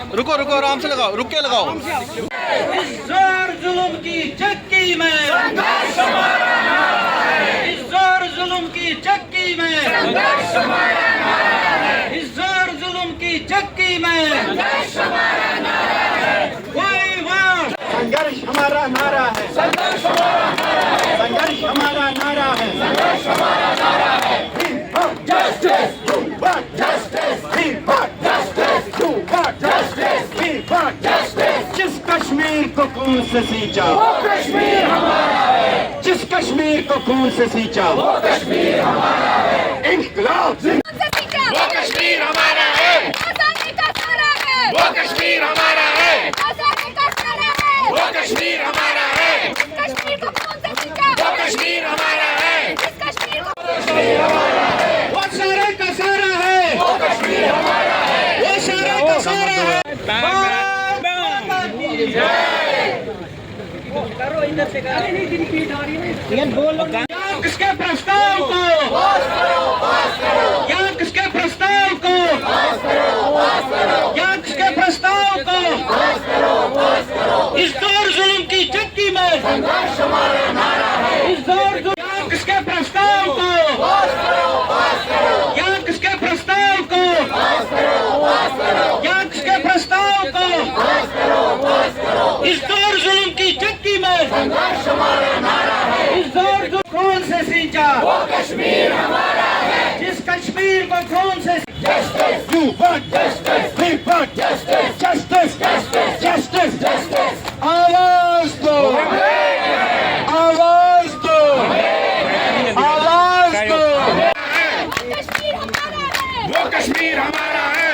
रुको रुको, आराम से लगाओ, रुक के लगाओ। इस जोर जुल्म की चक्की में संघर्ष हमारा नारा है। इस जोर जुल्म की चक्की में संघर्ष हमारा नारा है। इस जोर जुल्म की चक्की में संघर्ष हमारा नारा है। कोई वार संघर्ष हमारा नारा है। संघर्ष हमारा नारा है। संघर्ष हमारा नारा है। संघर्ष हमारा नारा है। Justice, you want justice. We want justice. You want justice. We want justice. जिस कश्मीर को खून से सींचा वो कश्मीर हमारा है। जिस कश्मीर को खून से सींचा वो कश्मीर हमारा है। इंकलाब वो कश्मीर हमारा है। आजादी का सारा है। वो कश्मीर हमारा है। आजादी का सारा है। वो कश्मीर हमारा है। कश्मीर को खून से सींचा वो कश्मीर हमारा है। इस कश्मीर को कश्मीर हमारा है। वो सारे का सारा है। वो कश्मीर हमारा है। वो सारे का सारा है। करो इधर से किसके प्रस्ताव को या किसके प्रस्ताव को या किसके प्रस्ताव को इस दौर जुल्म की चक्की में संघर्ष हमारा नारा है। इस दौर जुल्म किसके प्रस्ताव को या किसके प्रस्ताव को या किसके प्रस्ताव को इस दौर जुल्म की चक्की में संघर्ष हमारा नारा है। इस दौर को खून से सींचा वो कश्मीर हमारा है। जिस कश्मीर को खून से Justice, you want justice. We want justice. Justice, justice, justice, justice. आवाज दो, आवाज दो, आवाज दो। कश्मीर हमारा है। वो कश्मीर हमारा है।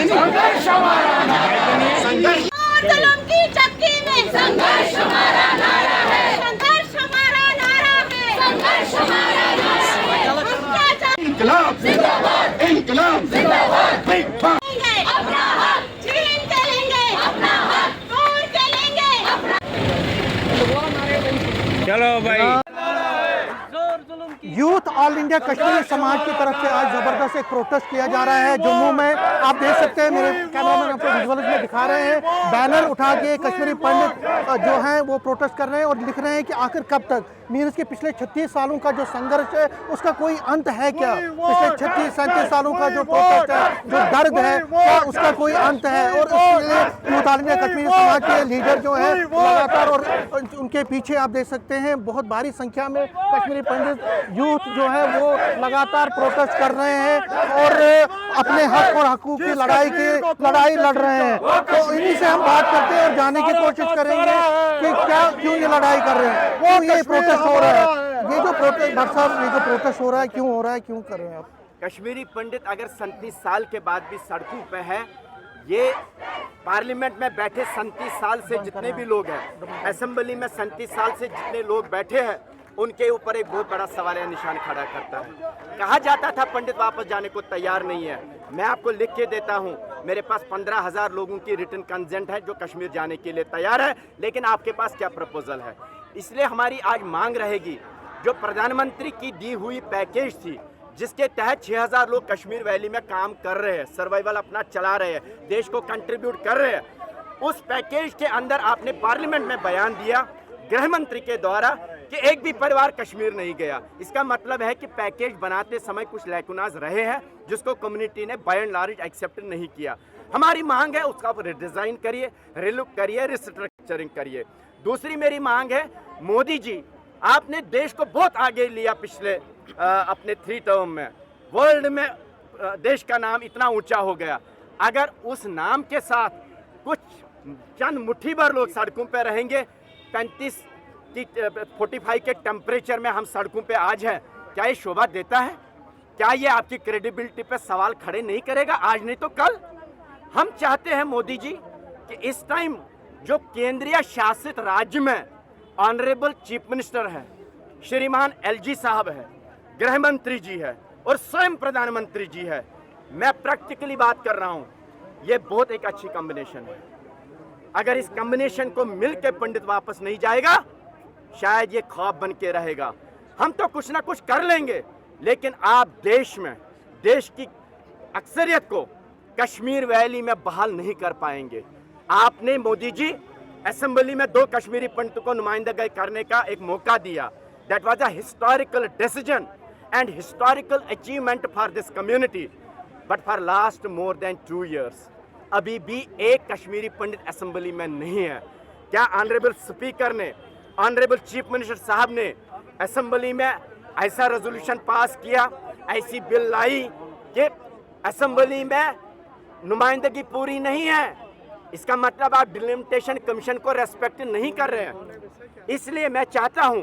संघर्ष हमारा नारा है। संघर्ष जुल्म की चक्की में संघर्ष हमारा नारा है। संघर्ष हमारा नारा है। संघर्ष हमारा नारा है। इंकलाब जिंदाबाद, इंकलाब जिंदाबाद। We want अपना हक छीन के लेंगे। अपना हक तोड़ के लेंगे। अपना चलो भाई। यूथ ऑल इंडिया कश्मीरी समाज की तरफ से आज जबरदस्त एक प्रोटेस्ट किया जा रहा है जम्मू में। आप देख सकते हैं, मेरे कैमरामैन आपको विजुअल्स में दिखा रहे हैं, बैनर उठा के कश्मीरी पंडित जो हैं वो प्रोटेस्ट कर रहे हैं और लिख रहे हैं कि आखिर कब तक, मीन्स के पिछले 36 सालों का जो संघर्ष है उसका कोई अंत है क्या? पिछले 36-37 सालों का जो प्रोटेस्ट है, जो दर्द है, क्या उसका कोई अंत है? और इसलिए यूथ ऑल इंडिया कश्मीरी समाज के लीडर जो है लगातार, और उनके पीछे आप देख सकते हैं बहुत भारी संख्या में कश्मीरी पंडित यूथ जो है वो लगातार प्रोटेस्ट कर रहे हैं और अपने हक और हकूक़ की लड़ाई लड़ रहे हैं। तो इन्हीं से हम बात करते हैं और जानने की कोशिश करेंगे कि क्या, क्यों ये लड़ाई कर रहे हैं, क्यों ये प्रोटेस्ट हो रहा है, ये जो प्रोटेस्ट भट्ट साहब, ये जो प्रोटेस्ट हो रहा है क्यों हो रहा है, क्यों कर रहे हैं आप? कश्मीरी पंडित अगर 37 साल के बाद भी सड़कों पे है, ये पार्लियामेंट में बैठे 37 साल से जितने भी लोग हैं, असेंबली में 37 साल से जितने लोग बैठे हैं, उनके ऊपर एक बहुत बड़ा सवाल निशान खड़ा करता है। कहा जाता था पंडित वापस जाने को तैयार नहीं है। मैं आपको लिख के देता हूं, मेरे पास 15,000 लोगों की रिटर्न कंसेंट है जो कश्मीर जाने के लिए तैयार है, लेकिन आपके पास क्या प्रपोजल है? इसलिए हमारी आज मांग रहेगी, जो प्रधानमंत्री की दी हुई पैकेज थी जिसके तहत 6,000 लोग कश्मीर वैली में काम कर रहे हैं, सर्वाइवल अपना चला रहे हैं, देश को कंट्रीब्यूट कर रहे हैं, उस पैकेज के अंदर आपने पार्लियामेंट में बयान दिया गृह मंत्री के द्वारा कि एक भी परिवार कश्मीर नहीं गया। इसका मतलब है कि पैकेज बनाते समय कुछ लैकुनाज रहे हैं जिसको कम्युनिटी ने बाय एंड लार्ज एक्सेप्ट नहीं किया। हमारी मांग है उसका आप रिडिजाइन करिए, रिलुक करिए, रिस्ट्रक्चरिंग करिए। दूसरी मेरी मांग है, मोदी जी आपने देश को बहुत आगे लिया पिछले अपने 3 टर्म में, वर्ल्ड में देश का नाम इतना ऊंचा हो गया। अगर उस नाम के साथ कुछ चंद मुट्ठी भर लोग सड़कों पे रहेंगे, 45 के टेम्परेचर में हम सड़कों पे आज हैं, क्या ये शोभा देता है? क्या ये आपकी क्रेडिबिलिटी पे सवाल खड़े नहीं करेगा? आज नहीं तो कल। हम चाहते हैं मोदी जी कि इस टाइम जो केंद्रीय शासित राज्य में ऑनरेबल चीफ मिनिस्टर है, श्रीमान एलजी साहब है, गृह मंत्री जी है और स्वयं प्रधानमंत्री जी है, मैं प्रैक्टिकली बात कर रहा हूं, ये बहुत एक अच्छी कॉम्बिनेशन है। अगर इस कॉम्बिनेशन को मिलकर पंडित वापस नहीं जाएगा, शायद ये ख्वाब बन के रहेगा। हम तो कुछ ना कुछ कर लेंगे, लेकिन आप देश की अक्सरियत को कश्मीर वैली में बहाल नहीं कर पाएंगे। आपने मोदी जी असेंबली में 2 कश्मीरी पंडितों को नुमाइंदगी करने का एक मौका दिया। That was a historical decision and historical achievement for this community, but for last more than 2 years अभी भी एक कश्मीरी पंडित असेंबली में नहीं है। क्या ऑनरेबल स्पीकर ने, ऑनरेबल चीफ मिनिस्टर साहब ने असेंबली में ऐसा रेजोल्यूशन पास किया, ऐसी बिल लाई कि असेंबली में नुमाइंदगी पूरी नहीं है? इसका मतलब आप डिलिमिटेशन कमीशन को रेस्पेक्ट नहीं कर रहे हैं। इसलिए मैं चाहता हूं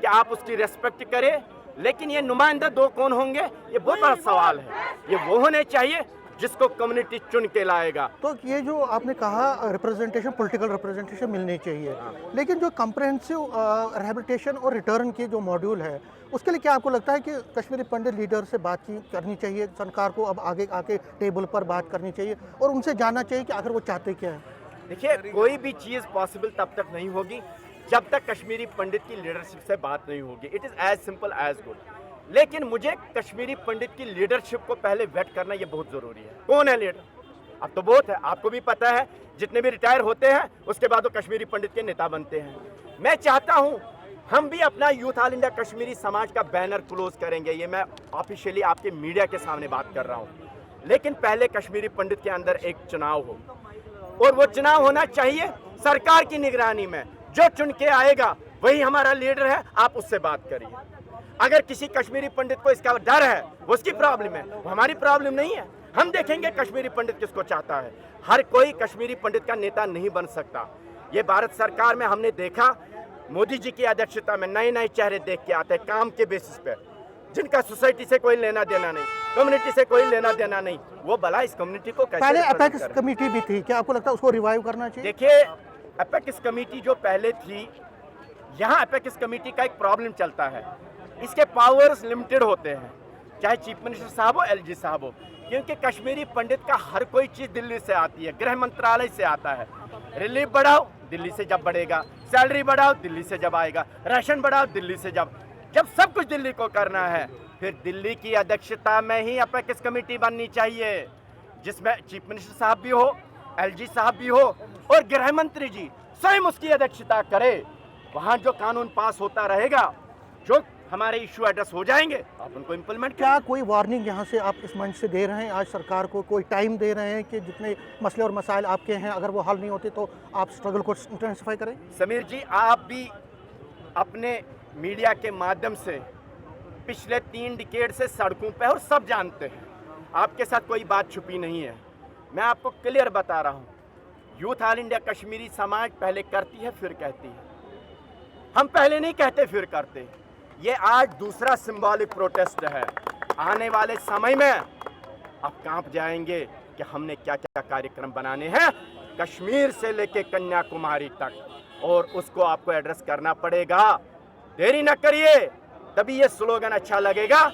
कि आप उसकी रेस्पेक्ट करें, लेकिन ये नुमाइंदा 2 कौन होंगे, ये बहुत बड़ा सवाल है। ये वो होने चाहिए जिसको कम्युनिटी चुन के लाएगा। तो ये जो आपने कहा रिप्रेजेंटेशन, पॉलिटिकल रिप्रेजेंटेशन मिलनी चाहिए, लेकिन जो कम्प्रहेंसिव रिहेबिलिटेशन और रिटर्न की जो मॉड्यूल है, उसके लिए क्या आपको लगता है कि कश्मीरी पंडित लीडर से बातचीत करनी चाहिए, सरकार को अब आगे आके टेबल पर बात करनी चाहिए और उनसे जानना चाहिए कि आखिर वो चाहते क्या है? देखिए, कोई भी चीज़ पॉसिबल तब तक नहीं होगी जब तक कश्मीरी पंडित की लीडरशिप से बात नहीं होगी। It is as simple as good. लेकिन मुझे कश्मीरी पंडित की लीडरशिप को पहले वेट करना ये बहुत ज़रूरी है। कौन है लीडर? अब तो बहुत है, आपको भी पता है, जितने भी रिटायर होते हैं उसके बाद वो कश्मीरी पंडित के नेता बनते हैं। मैं चाहता हूँ हम भी अपना यूथ ऑल इंडिया कश्मीरी समाज का बैनर क्लोज करेंगे। ये मैं ऑफिशियली आपके मीडिया के सामने बात कर रहा हूँ, लेकिन पहले कश्मीरी पंडित के अंदर एक चुनाव हो, और वो चुनाव होना चाहिए सरकार की निगरानी में। जो चुन के आएगा वही हमारा लीडर है, आप उससे बात करिए। अगर किसी कश्मीरी पंडित को इसका डर है, वो उसकी प्रॉब्लम है, वो हमारी प्रॉब्लम नहीं है। हम देखेंगे कश्मीरी पंडित किसको चाहता है। हर कोई कश्मीरी पंडित का नेता नहीं बन सकता। ये भारत सरकार में हमने देखा, मोदी जी की अध्यक्षता में नए नए चेहरे देख के आते हैं काम के बेसिस पे, जिनका सोसाइटी से कोई लेना देना नहीं, कम्युनिटी से कोई लेना देना नहीं, वो भला इस कम्युनिटी को कैसे पहले represent अपेक्स करें? कमेटी भी थी, क्या आपको लगता है उसको रिवाइव करना चाहिए? देखिए, अपेक्स कमेटी जो पहले थी, यहाँ अपेक्स कमेटी का एक प्रॉब्लम चलता है, इसके पावर्स लिमिटेड होते हैं, चाहे चीफ मिनिस्टर साहब हो, एलजी साहब हो, क्योंकि कश्मीरी पंडित का हर कोई चीज़ दिल्ली से आती है, गृह मंत्रालय से आता है। रिलीफ बढ़ाओ, दिल्ली से जब बढ़ेगा, सैलरी बढ़ाओ, दिल्ली से जब आएगा, राशन बढ़ाओ, दिल्ली से जब सब कुछ दिल्ली को करना है, फिर दिल्ली की अध्यक्षता में ही अपेक्स कमेटी बननी चाहिए, जिसमें चीफ मिनिस्टर साहब भी हो, एलजी साहब भी हो, और गृह मंत्री जी स्वयं उसकी अध्यक्षता करे। वहाँ जो कानून पास होता रहेगा, जो हमारे इशू एड्रेस हो जाएंगे, आप उनको इम्प्लीमेंट। क्या कोई वार्निंग यहाँ से आप इस मंच से दे रहे हैं आज सरकार को, कोई टाइम दे रहे हैं कि जितने मसले और मसाइल आपके हैं, अगर वो हल नहीं होते तो आप स्ट्रगल को इंटेंसिफाई करें? समीर जी, आप भी अपने मीडिया के माध्यम से पिछले 3 डिकेड से सड़कों पे, और सब जानते हैं, आपके साथ कोई बात छुपी नहीं है। मैं आपको क्लियर बता रहा हूँ, यूथ ऑल इंडिया कश्मीरी समाज पहले करती है फिर कहती है। हम पहले नहीं कहते फिर करते। ये आज दूसरा सिंबॉलिक प्रोटेस्ट है। आने वाले समय में आप कांप जाएंगे कि हमने क्या क्या कार्यक्रम बनाने हैं कश्मीर से लेके कन्याकुमारी तक, और उसको आपको एड्रेस करना पड़ेगा। देरी न करिए, तभी ये स्लोगन अच्छा लगेगा।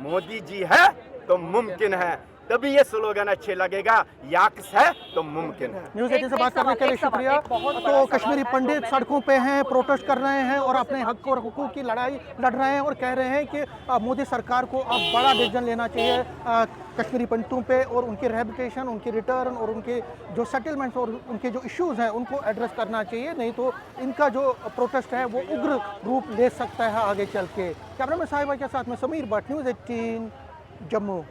मोदी जी है तो मुमकिन है, तभी ये स्लोगन अच्छे लगेगा। याक्स है तो मुमकिन है। न्यूज़ 18 से बात करने के लिए शुक्रिया। तो कश्मीरी पंडित सड़कों पे हैं, प्रोटेस्ट कर रहे हैं और अपने हक और हुकूक की लड़ाई लड़ रहे हैं, और कह रहे हैं कि मोदी सरकार को अब बड़ा डिसीजन लेना चाहिए कश्मीरी पंडितों पे, और उनकी रिहेबिलिटेशन, उनकी रिटर्न और उनके जो सेटलमेंट्स और उनके जो इश्यूज़ हैं उनको एड्रेस करना चाहिए। नहीं तो इनका जो प्रोटेस्ट है वो उग्र रूप ले सकता है आगे चल के। कैमरा मैन साहिबा के साथ में समीर भट्ट, न्यूज़ 18 जम्मू।